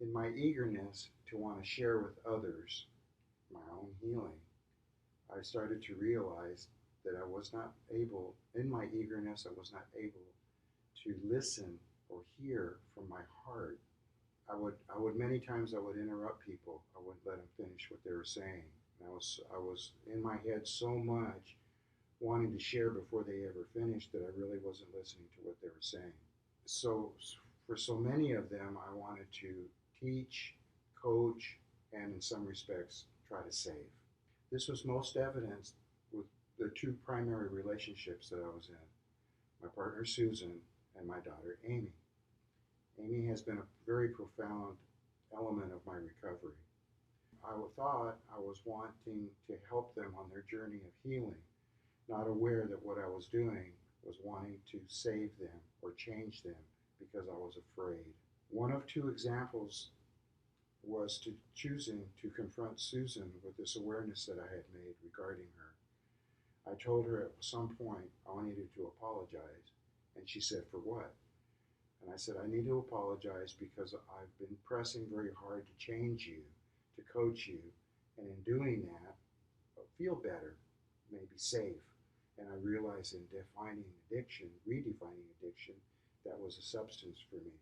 In my eagerness to want to share with others my own healing, I started to realize that I was not able, in my eagerness, I was not able to listen or hear from my heart. I would many times I would interrupt people. I wouldn't let them finish what they were saying. And I was in my head so much wanting to share before they ever finished that I really wasn't listening to what they were saying. So for so many of them, I wanted to teach, coach, and in some respects, try to save. This was most evidenced with the two primary relationships that I was in, my partner Susan and my daughter Amy. Amy has been a very profound element of my recovery. I thought I was wanting to help them on their journey of healing, not aware that what I was doing was wanting to save them or change them because I was afraid. One of two examples was to choosing to confront Susan with this awareness that I had made regarding her. I told her at some point I needed to apologize, and she said, "For what?" And I said, "I need to apologize because I've been pressing very hard to change you, to coach you, and in doing that, feel better, maybe safe." And I realized in redefining addiction, that was a substance for me.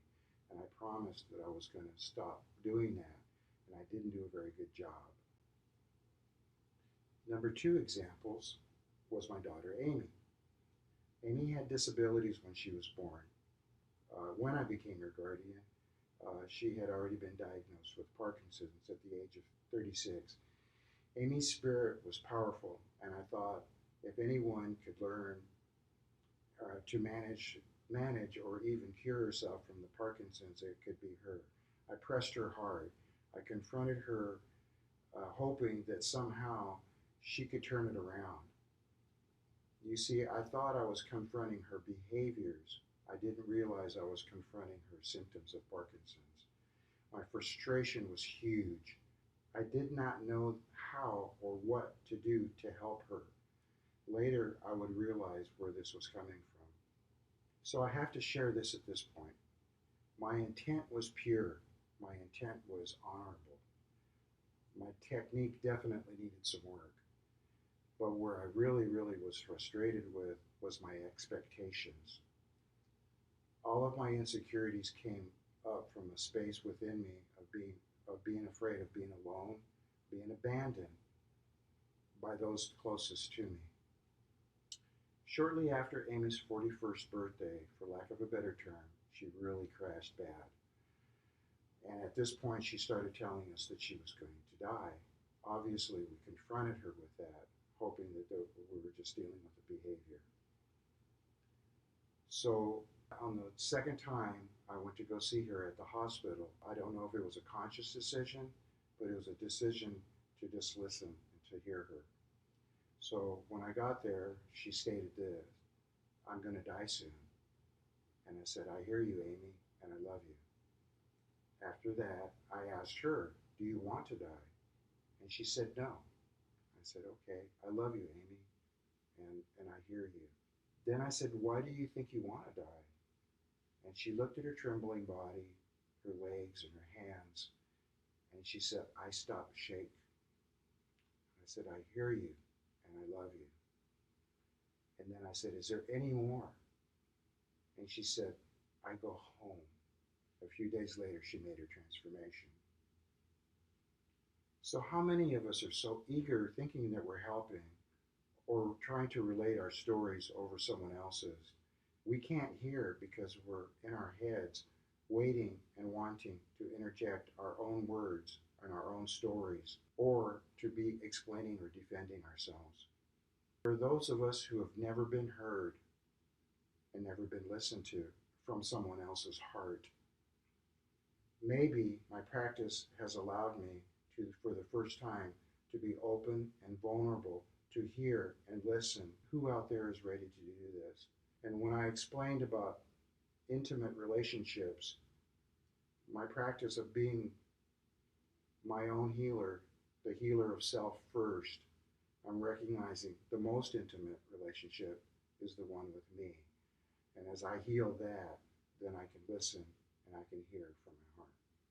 And I promised that I was going to stop doing that, and I didn't do a very good job. Number two examples was my daughter Amy. Amy had disabilities when she was born. When I became her guardian, she had already been diagnosed with Parkinson's at the age of 36. Amy's spirit was powerful, and I thought if anyone could learn to manage or even cure herself from the Parkinson's, it could be her. I pressed her hard. I confronted her, hoping that somehow she could turn it around. You see, I thought I was confronting her behaviors. I didn't realize I was confronting her symptoms of Parkinson's. My frustration was huge. I did not know how or what to do to help her. Later, I would realize where this was coming from. So I have to share this at this point. My intent was pure. My intent was honorable. My technique definitely needed some work. But where I really was frustrated with was my expectations. All of my insecurities came up from a space within me of being afraid of being alone, being abandoned by those closest to me. Shortly after Amy's 41st birthday, for lack of a better term, she really crashed bad. And at this point, she started telling us that she was going to die. Obviously, we confronted her with that, hoping that we were just dealing with the behavior. So on the second time I went to go see her at the hospital, I don't know if it was a conscious decision, but it was a decision to just listen and to hear her. So when I got there, she stated this: "I'm going to die soon." And I said, "I hear you, Amy, and I love you." After that, I asked her, "Do you want to die?" And she said, "No." I said, "Okay, I love you, Amy, and I hear you." Then I said, "Why do you think you want to die?" And she looked at her trembling body, her legs and her hands, and she said, "I stopped shake." I said, "I hear you, and I love you." And then I said, "Is there any more?" And she said, "I go home." A few days later, she made her transformation. So how many of us are so eager thinking that we're helping or trying to relate our stories over someone else's? We can't hear because we're in our heads waiting and wanting to interject our own words and our own stories or to be explaining or defending ourselves. For those of us who have never been heard and never been listened to from someone else's heart, maybe my practice has allowed me to, for the first time, to be open and vulnerable to hear and listen. Who out there is ready to do this? And when I explained about intimate relationships, my practice of being my own healer, the healer of self first, I'm recognizing the most intimate relationship is the one with me. And as I heal that, then I can listen and I can hear from my heart.